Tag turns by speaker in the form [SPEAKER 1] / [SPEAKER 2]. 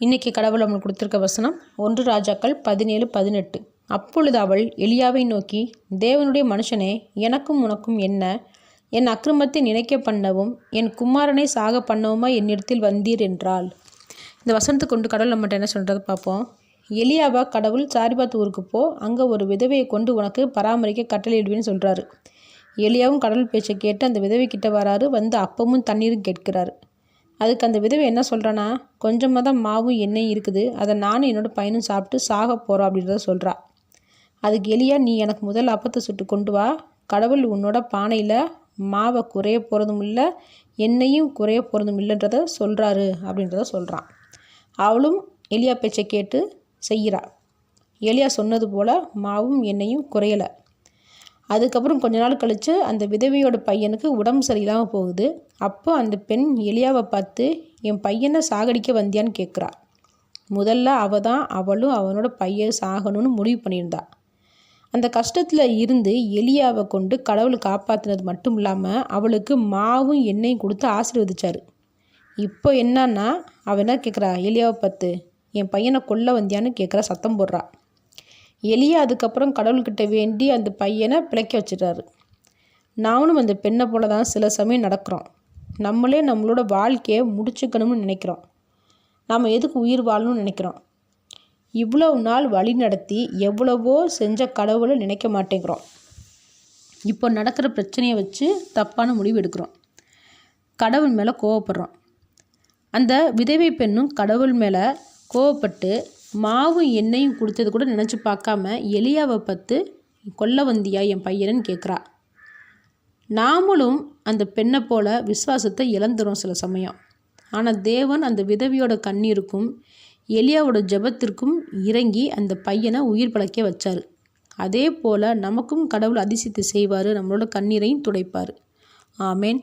[SPEAKER 1] இன்றைக்கி கடவுள் நம்மளுக்கு கொடுத்துருக்க வசனம் 1 ராஜாக்கள் 17:18. அப்பொழுது அவள் எலியாவை நோக்கி, தேவனுடைய மனுஷனே, எனக்கும் உனக்கும் என்ன? என் அக்கிரமத்தை நினைக்க பண்ணவும் என் குமாரனை சாக பண்ணவுமா என்னிடத்தில் வந்தீர் என்றாள். இந்த வசனத்தை கொண்டு கடவுள் நம்மகிட்ட என்ன சொல்கிறத பார்ப்போம். எலியாவா கடவுள் சாரிபாத் ஊருக்கு போ, அங்கே ஒரு விதவையை கொண்டு உனக்கு பராமரிக்க கட்டளையிடுவேன்னு சொல்கிறாரு. எலியாவும் கடவுள் பேச்சை கேட்டு அந்த விதவை கிட்ட வராரு. வந்து அப்பமும் தண்ணீரும் கேட்கிறாரு. அதுக்கு அந்த விதவை என்ன சொல்கிறான்னா, கொஞ்சமாக தான் மாவும் எண்ணெயும் இருக்குது, அதை நானும் என்னோடய பையனும் சாப்பிட்டு சாக போகிறோம் அப்படின்றத சொல்கிறா. அதுக்கு எலியா, நீ எனக்கு முதல் அப்பத்தை சுட்டு கொண்டு வா, கடவுள் உன்னோட பானையில் மாவை குறைய போகிறதும் இல்லை, எண்ணெயும் குறைய போகிறதும் இல்லைன்றத சொல்கிறாரு அப்படின்றத சொல்கிறான். அவளும் எலியா பேச்சை கேட்டு செய்கிறா. எலியா சொன்னது போல் மாவும் எண்ணெயும் குறையலை. அதுக்கப்புறம் கொஞ்ச நாள் கழித்து அந்த விதவையோட பையனுக்கு உடம்பு சரியில்லாமல் போகுது. அப்போ அந்த பெண் எலியாவை பார்த்து, என் பையனை சாகடிக்க வந்தியான்னு கேட்குறா. முதல்ல அவளும் அவனோட பையன் சாகணும்னு முடிவு பண்ணியிருந்தா. அந்த கஷ்டத்தில் இருந்து எலியாவை கொண்டு கடவுள் காப்பாற்றினது மட்டும் இல்லாமல் அவளுக்கு மாவும் எண்ணெயும் கொடுத்து ஆசீர்வதிச்சார். இப்போ என்னன்னா, அவள் என்ன கேட்குறா, எலியாவை பார்த்து என் பையனை கொல்ல வந்தியான்னு கேட்குறா, சத்தம் போடுறா. எலியா அதுக்கப்புறம் கடவுள்கிட்ட வேண்டி அந்த பையனை பிழைக்க வச்சிட்டாரு. நானும் அந்த பெண்ணை போல தான் சில சமயம் நடக்கிறோம். நம்மளே நம்மளோட வாழ்க்கையை முடிச்சுக்கணும்னு நினைக்கிறோம். நாம் எதுக்கு உயிர் வாழணும்னு நினைக்கிறோம். இவ்வளவு நாள் வழி நடத்தி எவ்வளவோ செஞ்ச கடவுளை நினைக்க மாட்டேங்கிறோம். இப்போ நடக்கிற பிரச்சனையை வச்சு தப்பான முடிவு எடுக்கிறோம். கடவுள் மேலே கோவப்படுறோம். அந்த விதவை பெண்ணும் கடவுள் மேலே கோவப்பட்டு மாவும் எண்ணெயும் கொடுத்தது கூட நினச்சி பார்க்காம எலியாவை பார்த்து கொல்ல வந்தியா என் பையனன்னு கேட்குறா. நாமளும் அந்த பெண்ணை போல விசுவாசத்தை இழந்துடும் சில சமயம். ஆனால் தேவன் அந்த விதவியோட கண்ணீருக்கும் எலியாவோட ஜெபத்திற்கும் இறங்கி அந்த பையனை உயிர் பிழைக்க வச்சார். அதே போல் நமக்கும் கடவுள் அதிசயத்தை செய்வார், நம்மளோட கண்ணீரையும் துடைப்பார். ஆமேன்.